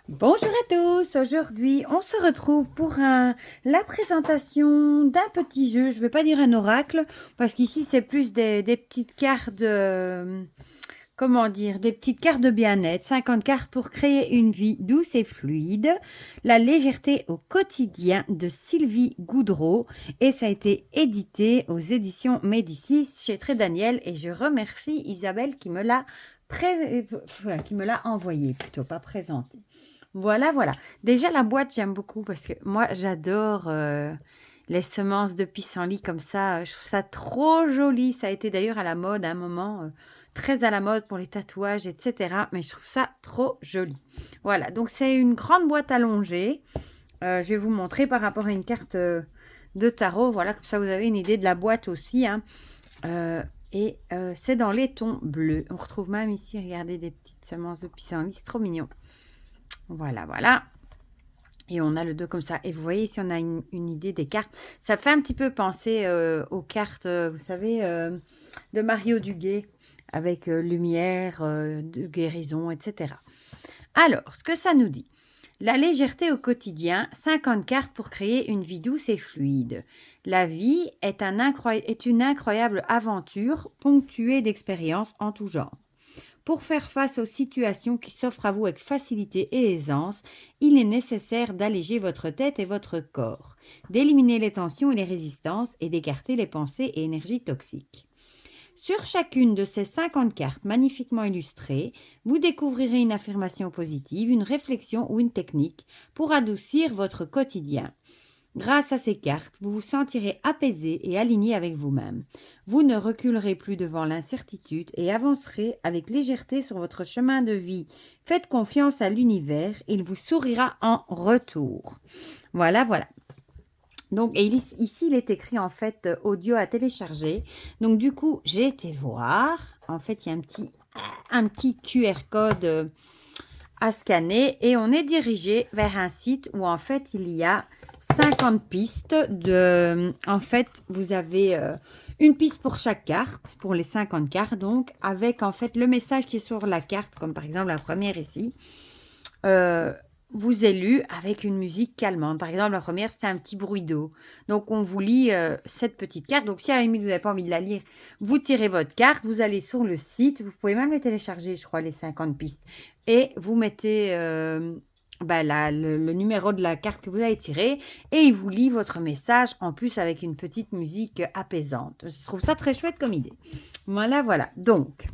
Bonjour à tous, aujourd'hui on se retrouve pour la présentation d'un petit jeu, je ne vais pas dire un oracle, parce qu'ici c'est plus des petites cartes de, comment dire, des petites cartes de bien-être, 50 cartes pour créer une vie douce et fluide, la légèreté au quotidien de Sylvie Goudreau, et ça a été édité aux éditions Médicis chez Très Daniel, et je remercie Isabelle qui me l'a envoyé, plutôt pas présenté. Voilà, voilà. Déjà, la boîte, j'aime beaucoup parce que moi, j'adore les semences de pissenlit comme ça. Je trouve ça trop joli. Ça a été d'ailleurs à la mode à un moment, très à la mode pour les tatouages, etc. Mais je trouve ça trop joli. Voilà, donc c'est une grande boîte allongée. Je vais vous montrer par rapport à une carte de tarot. Voilà, comme ça, vous avez une idée de la boîte aussi, hein. C'est dans les tons bleus. On retrouve même ici, regardez, des petites semences de pissenlit. C'est trop mignon. Voilà, voilà. Et on a le dos comme ça. Et vous voyez ici, on a une idée des cartes. Ça fait un petit peu penser aux cartes, vous savez, de Mario Duguay, avec lumière, de guérison, etc. Alors, ce que ça nous dit. La légèreté au quotidien, 50 cartes pour créer une vie douce et fluide. La vie est une incroyable aventure ponctuée d'expériences en tout genre. Pour faire face aux situations qui s'offrent à vous avec facilité et aisance, il est nécessaire d'alléger votre tête et votre corps, d'éliminer les tensions et les résistances et d'écarter les pensées et énergies toxiques. Sur chacune de ces 50 cartes magnifiquement illustrées, vous découvrirez une affirmation positive, une réflexion ou une technique pour adoucir votre quotidien. Grâce à ces cartes, vous vous sentirez apaisé et aligné avec vous-même. Vous ne reculerez plus devant l'incertitude et avancerez avec légèreté sur votre chemin de vie. Faites confiance à l'univers, il vous sourira en retour. Voilà, voilà. Donc, et ici, il est écrit en fait audio à télécharger. Donc, du coup, j'ai été voir. En fait, il y a un petit QR code à scanner et on est dirigé vers un site où en fait, il y a 50 pistes de... En fait, vous avez une piste pour chaque carte, pour les 50 cartes, donc, avec en fait le message qui est sur la carte, comme par exemple la première ici, vous est lu avec une musique calmante. Par exemple, la première, c'était un petit bruit d'eau. Donc, on vous lit cette petite carte. Donc, si à la limite, vous n'avez pas envie de la lire, vous tirez votre carte, vous allez sur le site, vous pouvez même les télécharger, je crois, les 50 pistes, et vous mettez le numéro de la carte que vous avez tirée et il vous lit votre message en plus avec une petite musique apaisante. Je trouve ça très chouette comme idée. Voilà, voilà. Donc,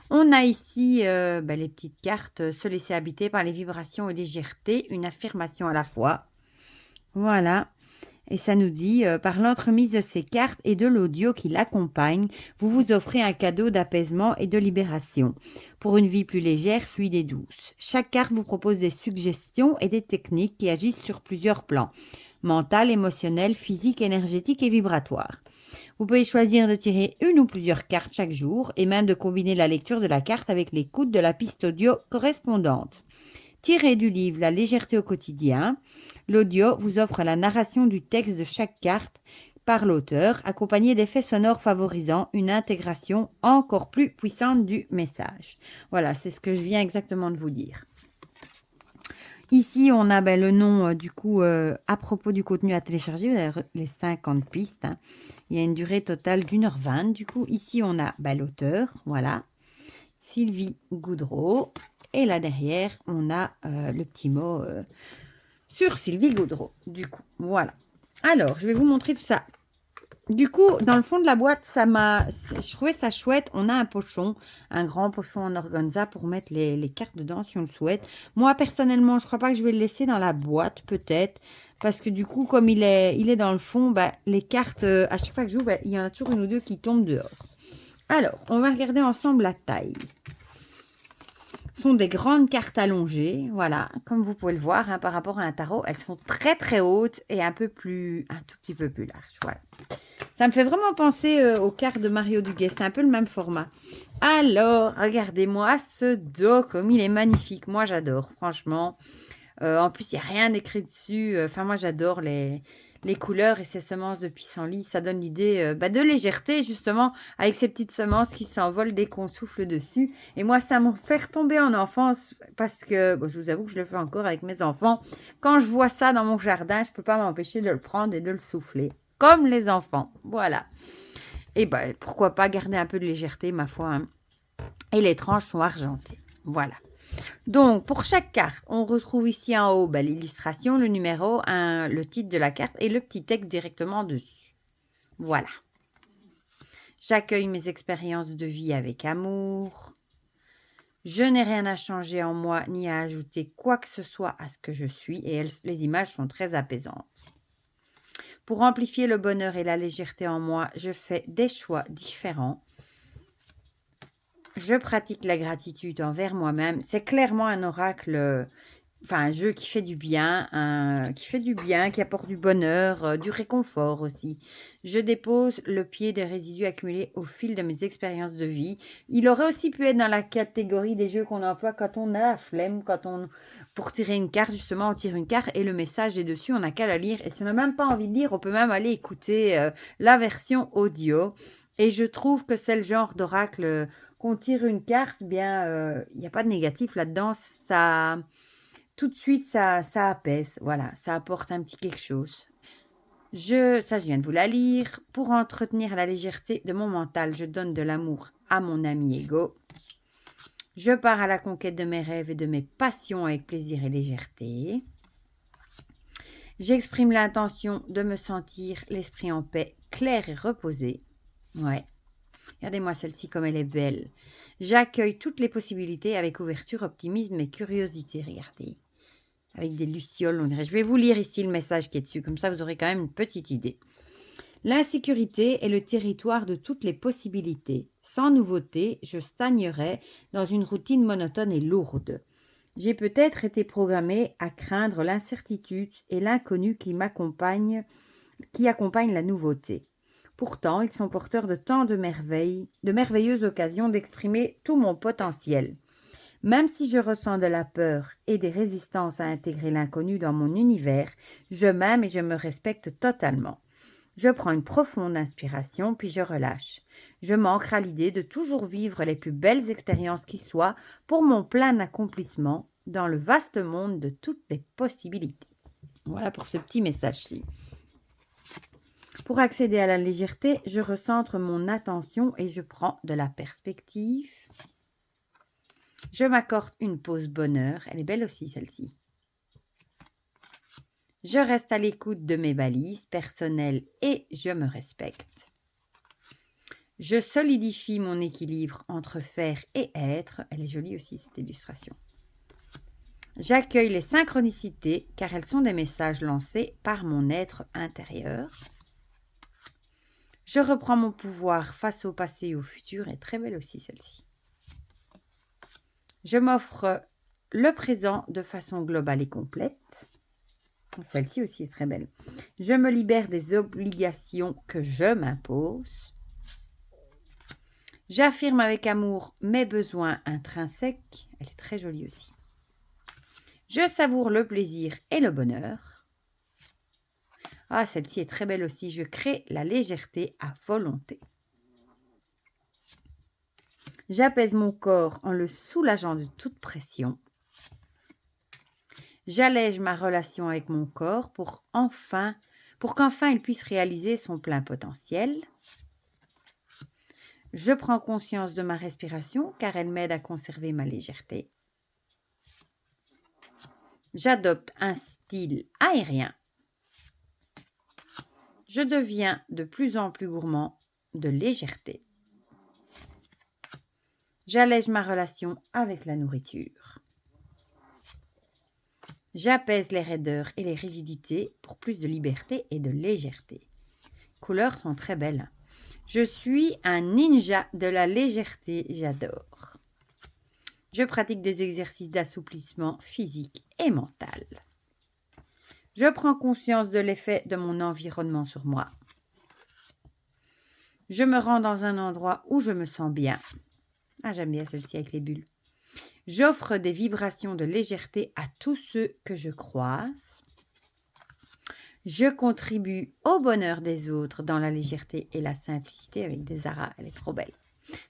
on a ici les petites cartes, se laisser habiter par les vibrations et légèreté, une affirmation à la fois. Voilà. Et ça nous dit, par l'entremise de ces cartes et de l'audio qui l'accompagne, vous vous offrez un cadeau d'apaisement et de libération pour une vie plus légère, fluide et douce. Chaque carte vous propose des suggestions et des techniques qui agissent sur plusieurs plans, mental, émotionnel, physique, énergétique et vibratoire. Vous pouvez choisir de tirer une ou plusieurs cartes chaque jour et même de combiner la lecture de la carte avec l'écoute de la piste audio correspondante. Tiré du livre La légèreté au quotidien, l'audio vous offre la narration du texte de chaque carte par l'auteur, accompagné d'effets sonores favorisant une intégration encore plus puissante du message. Voilà, c'est ce que je viens exactement de vous dire. Ici, on a le nom, à propos du contenu à télécharger, vous avez les 50 pistes. Hein. Il y a une durée totale d'1h20. Du coup, ici, on a l'auteur, voilà, Sylvie Goudreau. Et là, derrière, on a le petit mot sur Sylvie Goudreau. Du coup, voilà. Alors, je vais vous montrer tout ça. Du coup, dans le fond de la boîte, je trouvais ça chouette. On a un pochon, un grand pochon en organza pour mettre les cartes dedans si on le souhaite. Moi, personnellement, je crois pas que je vais le laisser dans la boîte, peut-être. Parce que du coup, comme il est dans le fond, les cartes, à chaque fois que j'ouvre, il y en a toujours une ou deux qui tombent dehors. Alors, on va regarder ensemble la taille. Ce sont des grandes cartes allongées, voilà, comme vous pouvez le voir, hein, par rapport à un tarot, elles sont très très hautes et un tout petit peu plus larges, voilà. Ça me fait vraiment penser aux cartes de Mario Duguay, c'est un peu le même format. Alors, regardez-moi ce dos, comme il est magnifique, moi j'adore, franchement. En plus, il n'y a rien écrit dessus, enfin moi j'adore les les couleurs et ces semences de pissenlit, ça donne l'idée de légèreté, justement, avec ces petites semences qui s'envolent dès qu'on souffle dessus. Et moi, ça me fait retomber en enfance parce que, bon, je vous avoue que je le fais encore avec mes enfants. Quand je vois ça dans mon jardin, je ne peux pas m'empêcher de le prendre et de le souffler. Comme les enfants, voilà. Et pourquoi pas garder un peu de légèreté, ma foi, hein. Et les tranches sont argentées. Voilà. Donc, pour chaque carte, on retrouve ici en haut l'illustration, le numéro, le titre de la carte et le petit texte directement dessus. Voilà. J'accueille mes expériences de vie avec amour. Je n'ai rien à changer en moi ni à ajouter quoi que ce soit à ce que je suis et les images sont très apaisantes. Pour amplifier le bonheur et la légèreté en moi, je fais des choix différents. Je pratique la gratitude envers moi-même. C'est clairement un oracle, un jeu qui fait du bien, qui apporte du bonheur, du réconfort aussi. Je dépose le pied des résidus accumulés au fil de mes expériences de vie. Il aurait aussi pu être dans la catégorie des jeux qu'on emploie quand on a la flemme, pour tirer une carte, justement, on tire une carte et le message est dessus, on n'a qu'à la lire. Et si on n'a même pas envie de lire, on peut même aller écouter la version audio. Et je trouve que c'est le genre d'oracle qu'on tire une carte, il n'y a pas de négatif là-dedans. Ça, tout de suite, ça apaise. Voilà, ça apporte un petit quelque chose. Je viens de vous la lire. Pour entretenir la légèreté de mon mental, je donne de l'amour à mon ami Ego. Je pars à la conquête de mes rêves et de mes passions avec plaisir et légèreté. J'exprime l'intention de me sentir l'esprit en paix, clair et reposé. Ouais. Regardez-moi celle-ci comme elle est belle. J'accueille toutes les possibilités avec ouverture, optimisme et curiosité. Regardez. Avec des lucioles, on dirait. Je vais vous lire ici le message qui est dessus. Comme ça, vous aurez quand même une petite idée. L'insécurité est le territoire de toutes les possibilités. Sans nouveauté, je stagnerais dans une routine monotone et lourde. J'ai peut-être été programmée à craindre l'incertitude et l'inconnu qui accompagnent la nouveauté. Pourtant, ils sont porteurs de tant de merveilles, de merveilleuses occasions d'exprimer tout mon potentiel. Même si je ressens de la peur et des résistances à intégrer l'inconnu dans mon univers, je m'aime et je me respecte totalement. Je prends une profonde inspiration, puis je relâche. Je m'ancre à l'idée de toujours vivre les plus belles expériences qui soient pour mon plein accomplissement dans le vaste monde de toutes les possibilités. Voilà pour ce petit message-ci. Pour accéder à la légèreté, je recentre mon attention et je prends de la perspective. Je m'accorde une pause bonheur. Elle est belle aussi, celle-ci. Je reste à l'écoute de mes balises personnelles et je me respecte. Je solidifie mon équilibre entre faire et être. Elle est jolie aussi, cette illustration. J'accueille les synchronicités car elles sont des messages lancés par mon être intérieur. Je reprends mon pouvoir face au passé et au futur. Elle est très belle aussi, celle-ci. Je m'offre le présent de façon globale et complète. Celle-ci aussi est très belle. Je me libère des obligations que je m'impose. J'affirme avec amour mes besoins intrinsèques. Elle est très jolie aussi. Je savoure le plaisir et le bonheur. Ah, celle-ci est très belle aussi. Je crée la légèreté à volonté. J'apaise mon corps en le soulageant de toute pression. J'allège ma relation avec mon corps pour qu'enfin il puisse réaliser son plein potentiel. Je prends conscience de ma respiration car elle m'aide à conserver ma légèreté. J'adopte un style aérien. Je deviens de plus en plus gourmand de légèreté. J'allège ma relation avec la nourriture. J'apaise les raideurs et les rigidités pour plus de liberté et de légèreté. Les couleurs sont très belles. Je suis un ninja de la légèreté, j'adore. Je pratique des exercices d'assouplissement physique et mental. Je prends conscience de l'effet de mon environnement sur moi. Je me rends dans un endroit où je me sens bien. Ah, j'aime bien celle-ci avec les bulles. J'offre des vibrations de légèreté à tous ceux que je croise. Je contribue au bonheur des autres dans la légèreté et la simplicité avec des Zara. Elle est trop belle.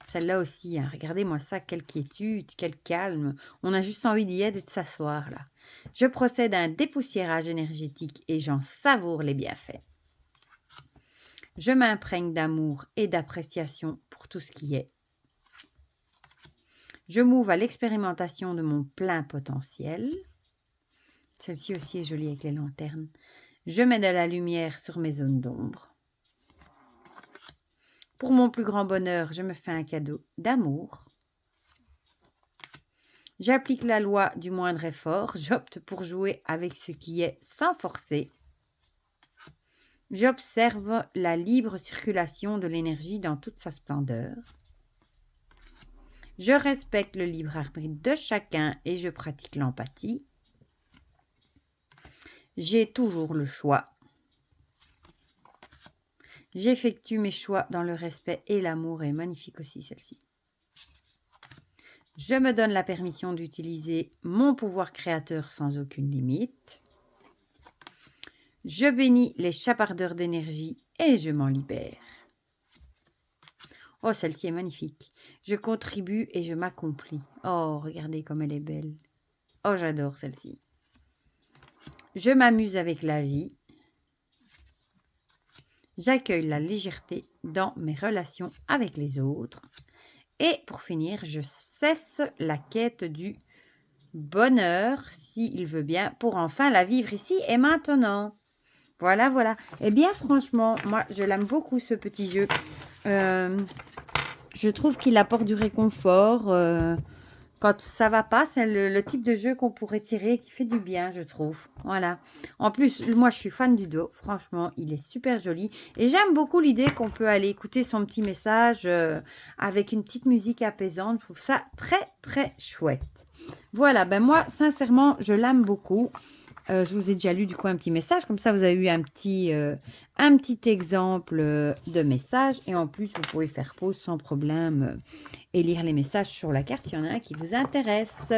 Celle-là aussi, hein. Regardez-moi ça, quelle quiétude, quel calme. On a juste envie d'y être et de s'asseoir là. Je procède à un dépoussiérage énergétique et j'en savoure les bienfaits. Je m'imprègne d'amour et d'appréciation pour tout ce qui est. Je m'ouvre à l'expérimentation de mon plein potentiel. Celle-ci aussi est jolie avec les lanternes. Je mets de la lumière sur mes zones d'ombre. Pour mon plus grand bonheur, je me fais un cadeau d'amour. J'applique la loi du moindre effort. J'opte pour jouer avec ce qui est sans forcer. J'observe la libre circulation de l'énergie dans toute sa splendeur. Je respecte le libre arbitre de chacun et je pratique l'empathie. J'ai toujours le choix. J'effectue mes choix dans le respect et l'amour. Et magnifique aussi celle-ci. Je me donne la permission d'utiliser mon pouvoir créateur sans aucune limite. Je bénis les chapardeurs d'énergie et je m'en libère. Oh, celle-ci est magnifique. Je contribue et je m'accomplis. Oh, regardez comme elle est belle. Oh, j'adore celle-ci. Je m'amuse avec la vie. J'accueille la légèreté dans mes relations avec les autres. Et pour finir, je cesse la quête du bonheur, s'il veut bien, pour enfin la vivre ici et maintenant. Voilà, voilà. Eh bien, franchement, moi, je l'aime beaucoup, ce petit jeu. Je trouve qu'il apporte du réconfort. Quand ça va pas, c'est le type de jeu qu'on pourrait tirer qui fait du bien, je trouve. Voilà. En plus, moi, je suis fan du dos. Franchement, il est super joli. Et j'aime beaucoup l'idée qu'on peut aller écouter son petit message avec une petite musique apaisante. Je trouve ça très, très chouette. Voilà, ben moi, sincèrement, je l'aime beaucoup. Je vous ai déjà lu du coup un petit message. Comme ça, vous avez eu un petit exemple de message. Et en plus, vous pouvez faire pause sans problème et lire les messages sur la carte. Il y en a un qui vous intéresse.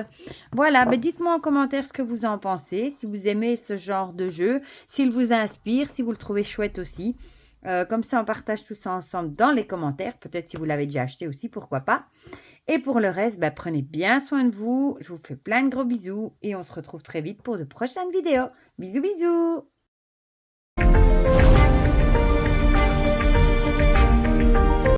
Voilà, ben dites-moi en commentaire ce que vous en pensez. Si vous aimez ce genre de jeu, s'il vous inspire, si vous le trouvez chouette aussi. Comme ça, on partage tout ça ensemble dans les commentaires. Peut-être si vous l'avez déjà acheté aussi, pourquoi pas. Et pour le reste, bah, prenez bien soin de vous. Je vous fais plein de gros bisous et on se retrouve très vite pour de prochaines vidéos. Bisous, bisous!